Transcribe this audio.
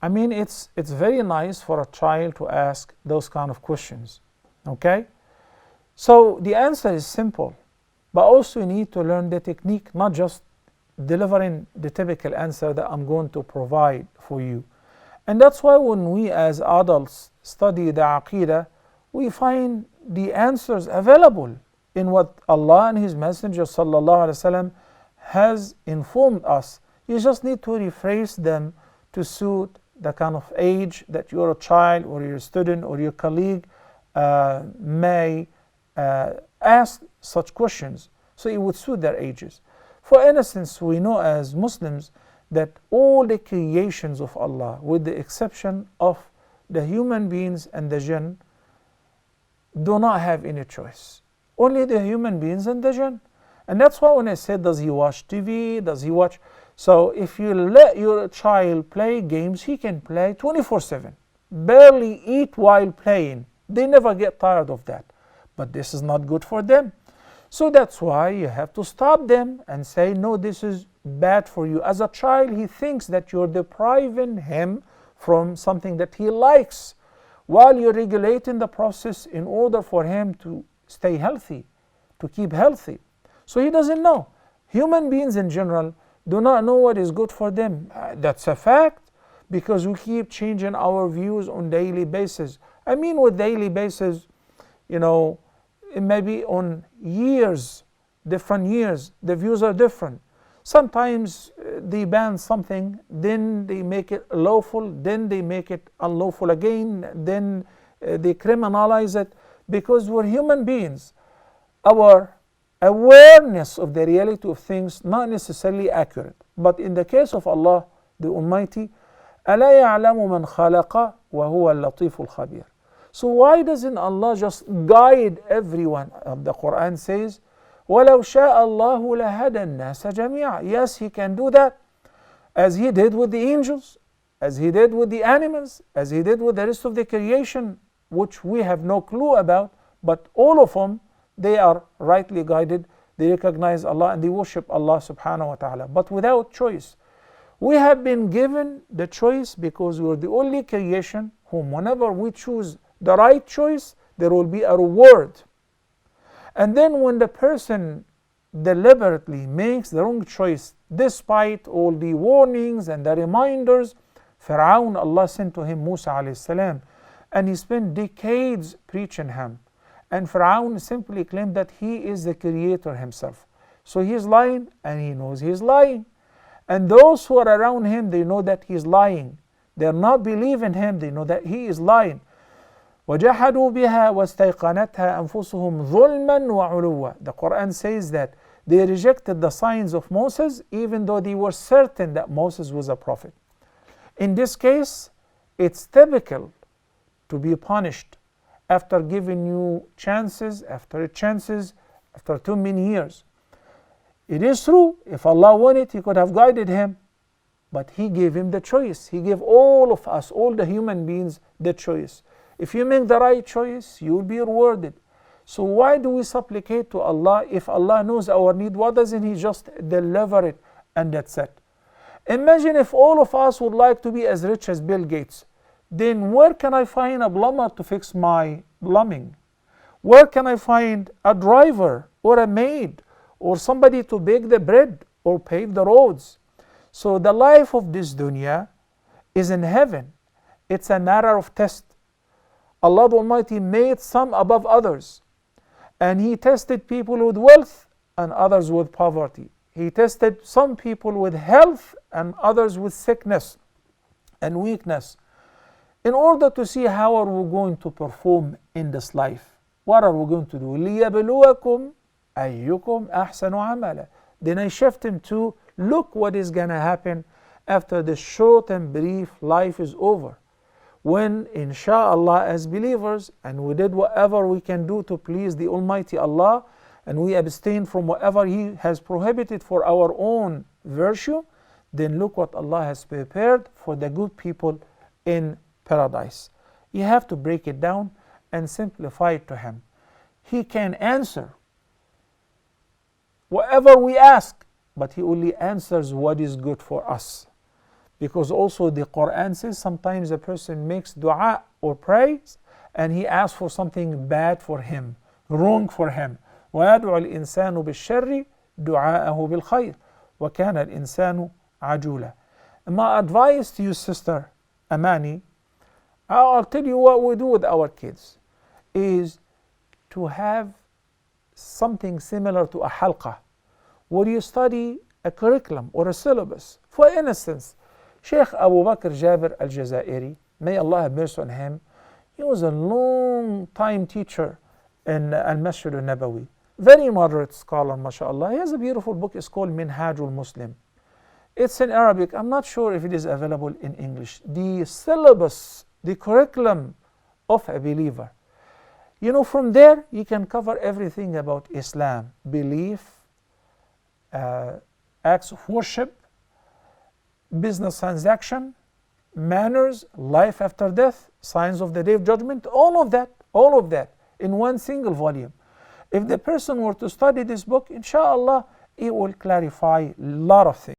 I mean, it's very nice for a child to ask those kind of questions. Okay? So the answer is simple, but also you need to learn the technique, not just delivering the typical answer that I'm going to provide for you. And that's why when we as adults study the Aqidah, we find the answers available in what Allah and His Messenger sallallahu alaihi wasallam has informed us. You just need to rephrase them to suit the kind of age that you're a child or you're a student or your colleague may ask such questions. So it would suit their ages. For instance, we know as Muslims that all the creations of Allah, with the exception of the human beings and the jinn, do not have any choice. Only the human beings and the jinn. And that's why when I said, does he watch TV? Does he watch? So if you let your child play games, he can play 24/7. Barely eat while playing. They never get tired of that. But this is not good for them. So that's why you have to stop them and say, no, this is bad for you. As a child, he thinks that you're depriving him from something that he likes, while you're regulating the process in order for him to stay healthy, to keep healthy. So he doesn't know. Human beings in general do not know what is good for them. That's a fact, because we keep changing our views on daily basis. I mean, with daily basis, you know, it may be on years, different years, the views are different. Sometimes they ban something, then they make it lawful, then they make it unlawful again, then they criminalize it, because we're human beings. Our awareness of the reality of things not necessarily accurate. But in the case of Allah the Almighty, أَلَا يَعْلَمُ مَنْ خَلَقَ وَهُوَ اللَّطِيفُ الْخَبِيرُ. So why doesn't Allah just guide everyone? The Quran says, وَلَوْ شَاءَ اللَّهُ لَهَدَى النَّاسَ جَمِيعًا. Yes, He can do that, as He did with the angels, as He did with the animals, as He did with the rest of the creation, which we have no clue about, but all of them, they are rightly guided, they recognize Allah and they worship Allah subhanahu wa ta'ala, but without choice. We have been given the choice because we are the only creation whom whenever we choose the right choice, there will be a reward. And then when the person deliberately makes the wrong choice, despite all the warnings and the reminders, Fir'aun, Allah sent to him Musa alayhi salam, and he spent decades preaching him. And Fir'aun simply claimed that he is the creator himself. So he is lying, and he knows he is lying. And those who are around him, they know that he is lying. They are not believing him, they know that he is lying. وَجَحَدُوا بِهَا وَاسْتَيْقَنَتْهَا أَنفُسُهُمْ ظُلْمًا وَعُلُوًّا. The Quran says that they rejected the signs of Moses even though they were certain that Moses was a prophet. In this case, it's typical to be punished after giving you chances after chances after too many years. It is true, if Allah wanted, He could have guided him, but He gave him the choice. He gave all of us, all the human beings, the choice. If you make the right choice, you will be rewarded. So why do we supplicate to Allah if Allah knows our need? Why doesn't He just deliver it and that's it? Imagine if all of us would like to be as rich as Bill Gates. Then where can I find a plumber to fix my plumbing? Where can I find a driver or a maid or somebody to bake the bread or pave the roads? So the life of this dunya is in heaven. It's a matter of test. Allah the Almighty made some above others, and He tested people with wealth and others with poverty. He tested some people with health and others with sickness and weakness, in order to see how are we going to perform in this life. What are we going to do? لِيَبْلُوَكُمْ أَيُّكُمْ أَحْسَنُ عَمَلًا. Then I shift him to look what is going to happen after the short and brief life is over. When inshallah as believers, and we did whatever we can do to please the Almighty Allah, and we abstain from whatever He has prohibited for our own virtue, then look what Allah has prepared for the good people in paradise. You have to break it down and simplify it to Him. He can answer whatever we ask, but He only answers what is good for us. because also the Quran says sometimes a person makes dua or prays and he asks for something bad for him, wrong for him. وَيَدْعُ الْإِنسَانُ بِالشَّرِّ دُعَاءَهُ بِالْخَيْرِ وَكَانَ الْإِنسَانُ عَجُولًا. My advice to you, Sister Amani, I'll tell you what we do with our kids, is to have something similar to a halqa, where you study a curriculum or a syllabus. For instance, Sheikh Abu Bakr Jabir al-Jazairi, may Allah have mercy on him, he was a long time teacher in Al-Masjid al-Nabawi. Very moderate scholar, mashallah. He has a beautiful book, it's called Minhajul Muslim. It's in Arabic, I'm not sure if it is available in English. The syllabus, the curriculum of a believer. You know, from there you can cover everything about Islam, belief, acts of worship, business transaction, manners, life after death, signs of the day of judgment, all of that in one single volume. If the person were to study this book, inshallah, it will clarify a lot of things.